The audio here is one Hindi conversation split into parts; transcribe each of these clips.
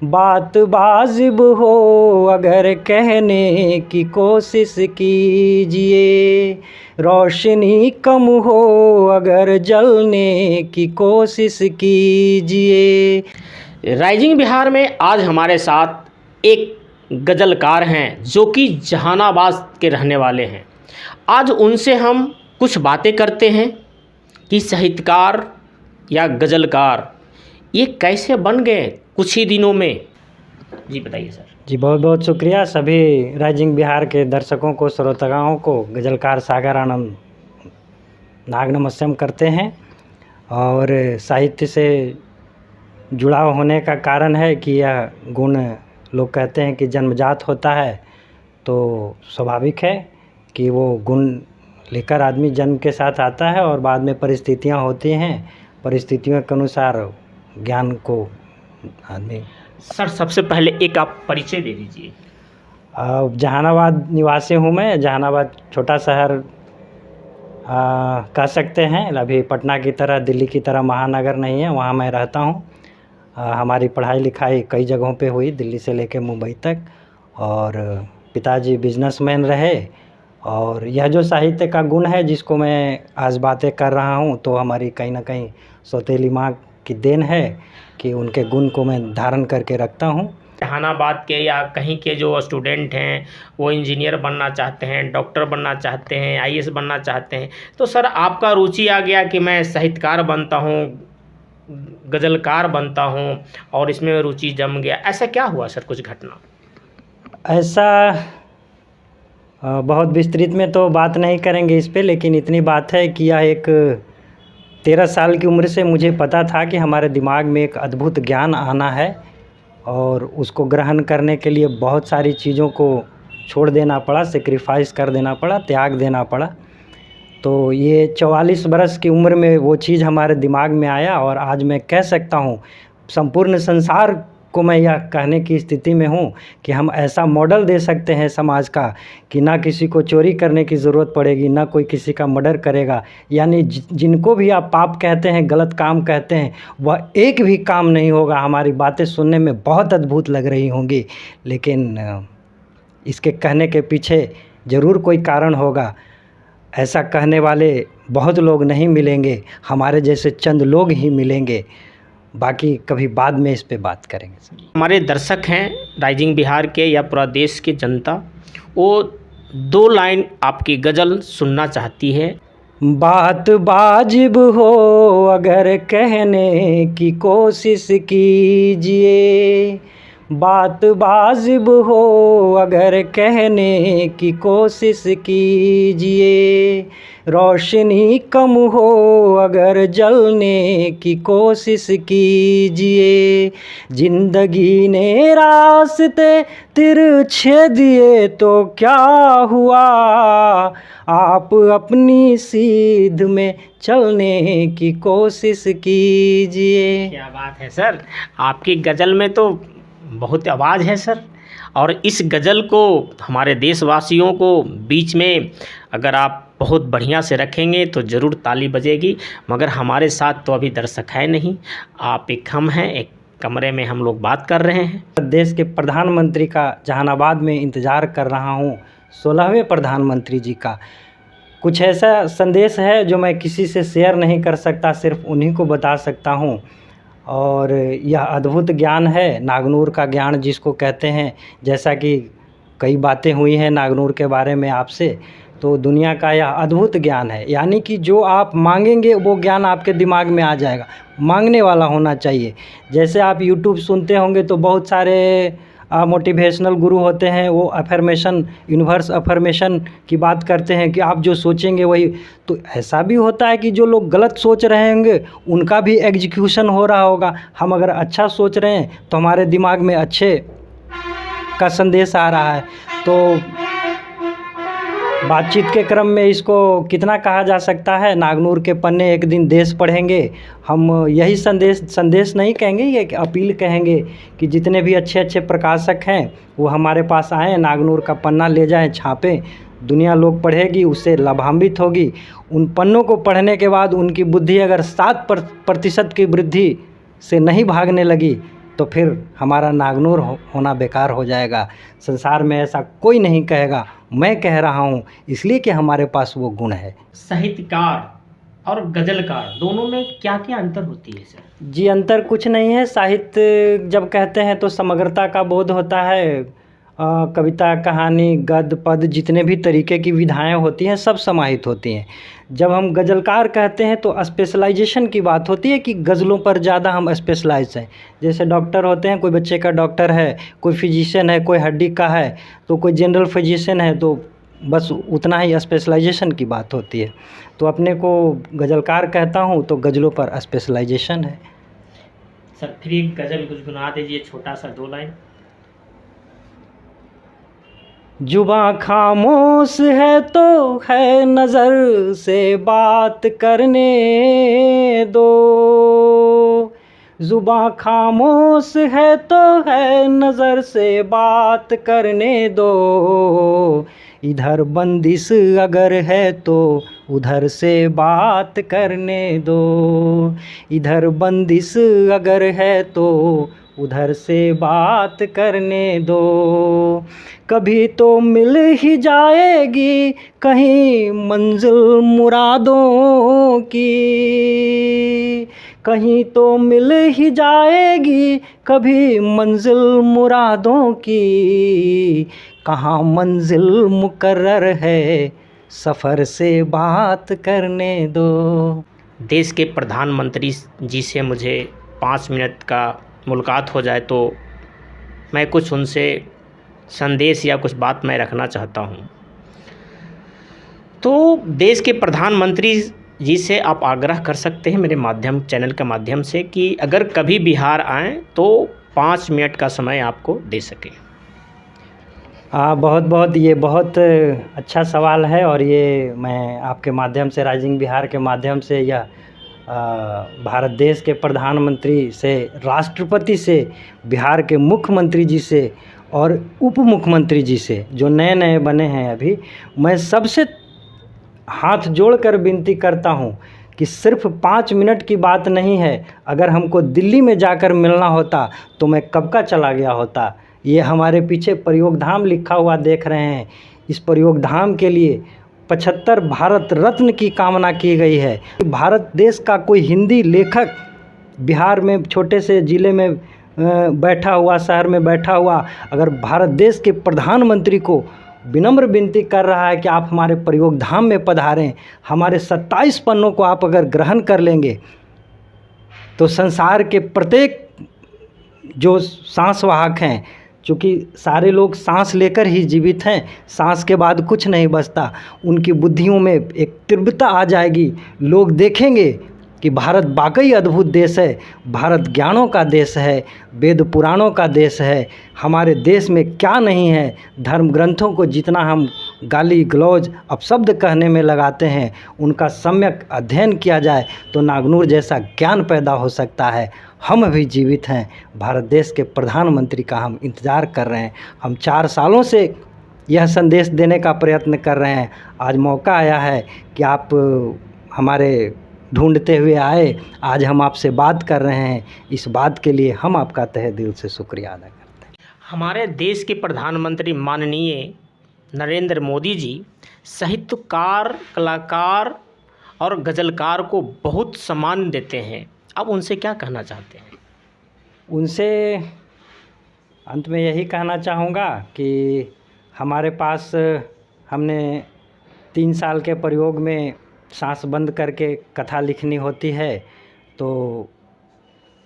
बात वाजिब हो अगर कहने की कोशिश कीजिए, रोशनी कम हो अगर जलने की कोशिश कीजिए। राइजिंग बिहार में आज हमारे साथ एक गज़लकार हैं जो कि जहानाबाद के रहने वाले हैं। आज उनसे हम कुछ बातें करते हैं कि साहित्यकार या गज़लकार ये कैसे बन गए कुछ ही दिनों में। जी बताइए सर। जी बहुत बहुत शुक्रिया सभी राइजिंग बिहार के दर्शकों को, श्रोताओं को। गज़लकार सागर आनंद नाग नमस्यम करते हैं और साहित्य से जुड़ाव होने का कारण है कि यह गुण लोग कहते हैं कि जन्मजात होता है, तो स्वाभाविक है कि वो गुण लेकर आदमी जन्म के साथ आता है और बाद में परिस्थितियां होती हैं, परिस्थितियों के अनुसार ज्ञान को आदमी। सर सबसे पहले एक आप परिचय दे दीजिए। जहानाबाद निवासी हूँ मैं। जहानाबाद छोटा शहर कह सकते हैं। अभी पटना की तरह, दिल्ली की तरह महानगर नहीं है, वहाँ मैं रहता हूँ। हमारी पढ़ाई लिखाई कई जगहों पे हुई, दिल्ली से लेकर मुंबई तक, और पिताजी बिजनेसमैन रहे। और यह जो साहित्य का गुण है जिसको मैं आज बातें कर रहा हूँ, तो हमारी कहीं ना कहीं सौतेली माँ की देन है कि उनके गुण को मैं धारण करके रखता हूँ। जहानाबाद के या कहीं के जो स्टूडेंट हैं वो इंजीनियर बनना चाहते हैं, डॉक्टर बनना चाहते हैं, आईएएस बनना चाहते हैं, तो सर आपका रुचि आ गया कि मैं साहित्यकार बनता हूँ, गज़लकार बनता हूँ, और इसमें रुचि जम गया। ऐसा क्या हुआ सर, कुछ घटना? ऐसा बहुत विस्तृत में तो बात नहीं करेंगे इस पे, लेकिन इतनी बात है कि यह एक 13 साल की उम्र से मुझे पता था कि हमारे दिमाग में एक अद्भुत ज्ञान आना है और उसको ग्रहण करने के लिए बहुत सारी चीज़ों को छोड़ देना पड़ा, सेक्रीफाइस कर देना पड़ा, त्याग देना पड़ा। तो ये 44 बरस की उम्र में वो चीज़ हमारे दिमाग में आया और आज मैं कह सकता हूँ, संपूर्ण संसार को मैं यह कहने की स्थिति में हूँ कि हम ऐसा मॉडल दे सकते हैं समाज का कि ना किसी को चोरी करने की ज़रूरत पड़ेगी, ना कोई किसी का मर्डर करेगा। यानी जिनको भी आप पाप कहते हैं, गलत काम कहते हैं, वह एक भी काम नहीं होगा। हमारी बातें सुनने में बहुत अद्भुत लग रही होंगी, लेकिन इसके कहने के पीछे ज़रूर कोई कारण होगा। ऐसा कहने वाले बहुत लोग नहीं मिलेंगे, हमारे जैसे चंद लोग ही मिलेंगे। बाकी कभी बाद में इस पे बात करेंगे सर। हमारे दर्शक हैं राइजिंग बिहार के या पूरा देश की जनता, वो 2 लाइन आपकी गज़ल सुनना चाहती है। बात वाजिब हो अगर कहने की कोशिश कीजिए, बात वाजिब हो अगर कहने की कोशिश कीजिए, रोशनी कम हो अगर जलने की कोशिश कीजिए। जिंदगी ने रास्ते तिरछे दिए तो क्या हुआ, आप अपनी सीध में चलने की कोशिश कीजिए। क्या बात है सर, आपकी गज़ल में तो बहुत आवाज़ है सर। और इस गज़ल को हमारे देशवासियों को बीच में अगर आप बहुत बढ़िया से रखेंगे तो ज़रूर ताली बजेगी। मगर हमारे साथ तो अभी दर्शक है नहीं, आप एक हम हैं, एक कमरे में हम लोग बात कर रहे हैं। देश के प्रधानमंत्री का जहानाबाद में इंतज़ार कर रहा हूँ, 16वें प्रधानमंत्री जी का। कुछ ऐसा संदेश है जो मैं किसी से शेयर नहीं कर सकता, सिर्फ उन्हीं को बता सकता हूँ। और यह अद्भुत ज्ञान है, नागनूर का ज्ञान जिसको कहते हैं। जैसा कि कई बातें हुई हैं नागनूर के बारे में आपसे, तो दुनिया का यह अद्भुत ज्ञान है। यानी कि जो आप मांगेंगे वो ज्ञान आपके दिमाग में आ जाएगा, मांगने वाला होना चाहिए। जैसे आप यूट्यूब सुनते होंगे तो बहुत सारे मोटिवेशनल गुरु होते हैं, वो अफर्मेशन, यूनिवर्स अफर्मेशन की बात करते हैं कि आप जो सोचेंगे वही। तो ऐसा भी होता है कि जो लोग गलत सोच रहे होंगे उनका भी एग्जीक्यूशन हो रहा होगा। हम अगर अच्छा सोच रहे हैं तो हमारे दिमाग में अच्छे का संदेश आ रहा है। तो बातचीत के क्रम में इसको कितना कहा जा सकता है, नागनूर के पन्ने एक दिन देश पढ़ेंगे। हम यही संदेश नहीं कहेंगे, ये अपील कहेंगे कि जितने भी अच्छे अच्छे प्रकाशक हैं वो हमारे पास आएँ, नागनूर का पन्ना ले जाएं, छापें। दुनिया लोग पढ़ेगी, उससे लाभान्वित होगी। उन पन्नों को पढ़ने के बाद उनकी बुद्धि अगर 7% की वृद्धि से नहीं भागने लगी तो फिर हमारा नागनूर होना बेकार हो जाएगा। संसार में ऐसा कोई नहीं कहेगा, मैं कह रहा हूँ इसलिए कि हमारे पास वो गुण है। साहित्यकार और गज़लकार दोनों में क्या क्या अंतर होती है सर? जी, अंतर कुछ नहीं है। साहित्य जब कहते हैं तो समग्रता का बोध होता है। कविता, कहानी, गद्य, पद, जितने भी तरीके की विधाएं होती हैं सब समाहित होती हैं। जब हम गज़लकार कहते हैं तो स्पेशलाइजेशन की बात होती है कि गज़लों पर ज़्यादा हम स्पेशलाइज हैं। जैसे डॉक्टर होते हैं, कोई बच्चे का डॉक्टर है, कोई फिजिशियन है, कोई हड्डी का है, तो कोई जनरल फिजिशियन है, तो बस उतना ही स्पेशलाइजेशन की बात होती है। तो अपने को गज़लकार कहता हूँ तो गज़लों पर स्पेशलाइजेशन है। सर फिर एक गज़ल गुनगुना दीजिए, छोटा सा 2 लाइन। जुबां खामोश है तो है नज़र से बात करने दो, जुबां खामोश है तो है नज़र से बात करने दो, इधर बंदिश अगर है तो उधर से बात करने दो, इधर बंदिश अगर है तो उधर से बात करने दो, कभी तो मिल ही जाएगी कहीं मंजिल मुरादों की, कहीं तो मिल ही जाएगी कभी मंजिल मुरादों की, कहाँ मंजिल मुकर्रर है सफ़र से बात करने दो। देश के प्रधानमंत्री जी से मुझे 5 मिनट का मुलाकात हो जाए तो मैं कुछ उनसे संदेश या कुछ बात मैं रखना चाहता हूँ। तो देश के प्रधानमंत्री जी से आप आग्रह कर सकते हैं मेरे चैनल के माध्यम से कि अगर कभी बिहार आएँ तो 5 मिनट का समय आपको दे सकें। ये बहुत अच्छा सवाल है, और ये मैं आपके माध्यम से, राइजिंग बिहार के माध्यम से, यह भारत देश के प्रधानमंत्री से, राष्ट्रपति से, बिहार के मुख्यमंत्री जी से और उप मुख्यमंत्री जी से जो नए नए बने हैं अभी, मैं सबसे हाथ जोड़कर विनती करता हूँ कि सिर्फ 5 मिनट की बात नहीं है। अगर हमको दिल्ली में जाकर मिलना होता तो मैं कब का चला गया होता। ये हमारे पीछे प्रयोग धाम लिखा हुआ देख रहे हैं, इस प्रयोग धाम के लिए 75 भारत रत्न की कामना की गई है। भारत देश का कोई हिंदी लेखक बिहार में, छोटे से ज़िले में बैठा हुआ, शहर में बैठा हुआ, अगर भारत देश के प्रधानमंत्री को विनम्र विनती कर रहा है कि आप हमारे प्रयोग धाम में पधारें, हमारे 27 पन्नों को आप अगर ग्रहण कर लेंगे तो संसार के प्रत्येक जो सांस वाहक हैं, चूँकि सारे लोग सांस लेकर ही जीवित हैं, सांस के बाद कुछ नहीं बचता, उनकी बुद्धियों में एक तीव्रता आ जाएगी। लोग देखेंगे कि भारत वाकई अद्भुत देश है, भारत ज्ञानों का देश है, वेद पुराणों का देश है। हमारे देश में क्या नहीं है। धर्म ग्रंथों को जितना हम गाली गलौज अपशब्द कहने में लगाते हैं, उनका सम्यक अध्ययन किया जाए तो नागनूर जैसा ज्ञान पैदा हो सकता है। हम अभी जीवित हैं, भारत देश के प्रधानमंत्री का हम इंतज़ार कर रहे हैं। हम 4 सालों से यह संदेश देने का प्रयत्न कर रहे हैं। आज मौका आया है कि आप हमारे ढूंढते हुए आए, आज हम आपसे बात कर रहे हैं। इस बात के लिए हम आपका तहे दिल से शुक्रिया अदा करते हैं। हमारे देश के प्रधानमंत्री माननीय नरेंद्र मोदी जी साहित्यकार, कलाकार और गज़लकार को बहुत सम्मान देते हैं। आप उनसे क्या कहना चाहते हैं? उनसे अंत में यही कहना चाहूँगा कि हमारे पास हमने 3 साल के प्रयोग में सांस बंद करके कथा लिखनी होती है, तो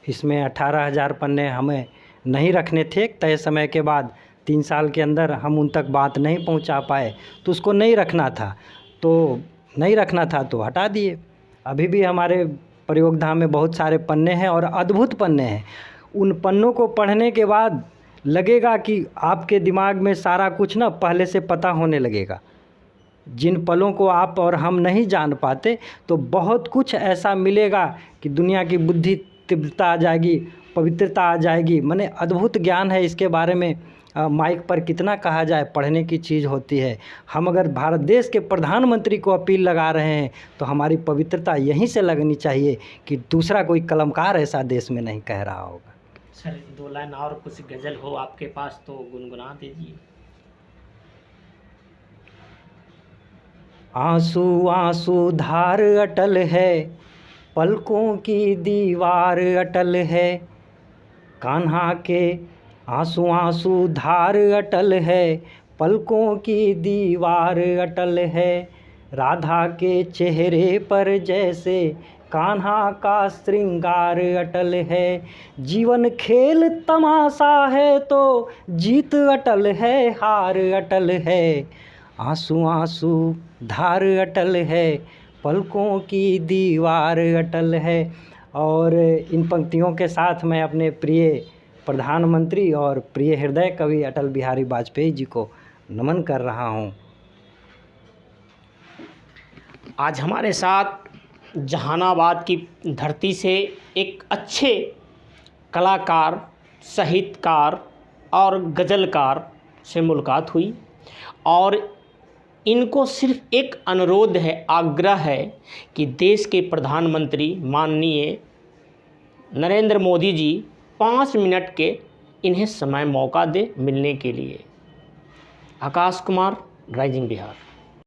इसमें 18,000 पन्ने हमें नहीं रखने थे। तय समय के बाद 3 साल के अंदर हम उन तक बात नहीं पहुंचा पाए, तो उसको नहीं रखना था तो हटा दिए। अभी भी हमारे प्रयोग धाम में बहुत सारे पन्ने हैं और अद्भुत पन्ने हैं। उन पन्नों को पढ़ने के बाद लगेगा कि आपके दिमाग में सारा कुछ ना पहले से पता होने लगेगा। जिन पलों को आप और हम नहीं जान पाते, तो बहुत कुछ ऐसा मिलेगा कि दुनिया की बुद्धि तीव्रता आ जाएगी, पवित्रता आ जाएगी। माने अद्भुत ज्ञान है। इसके बारे में माइक पर कितना कहा जाए, पढ़ने की चीज़ होती है। हम अगर भारत देश के प्रधानमंत्री को अपील लगा रहे हैं तो हमारी पवित्रता यहीं से लगनी चाहिए कि दूसरा कोई कलमकार ऐसा देश में नहीं कह रहा होगा। सर 2 लाइन और कुछ गज़ल हो आपके पास तो गुनगुना दीजिए। आंसू आंसू धार अटल है, पलकों की दीवार अटल है। कान्हा के आंसू आंसू धार अटल है, पलकों की दीवार अटल है। राधा के चेहरे पर जैसे कान्हा का श्रृंगार अटल है। जीवन खेल तमाशा है तो जीत अटल है, हार अटल है। आंसू आंसू धार अटल है, पलकों की दीवार अटल है। और इन पंक्तियों के साथ मैं अपने प्रिय प्रधानमंत्री और प्रिय हृदय कवि अटल बिहारी वाजपेयी जी को नमन कर रहा हूँ। आज हमारे साथ जहानाबाद की धरती से एक अच्छे कलाकार, साहित्यकार और गज़लकार से मुलाकात हुई और इनको सिर्फ एक अनुरोध है, आग्रह है कि देश के प्रधानमंत्री माननीय नरेंद्र मोदी जी 5 मिनट के इन्हें समय मौका दे मिलने के लिए। आकाश कुमार, राइजिंग बिहार।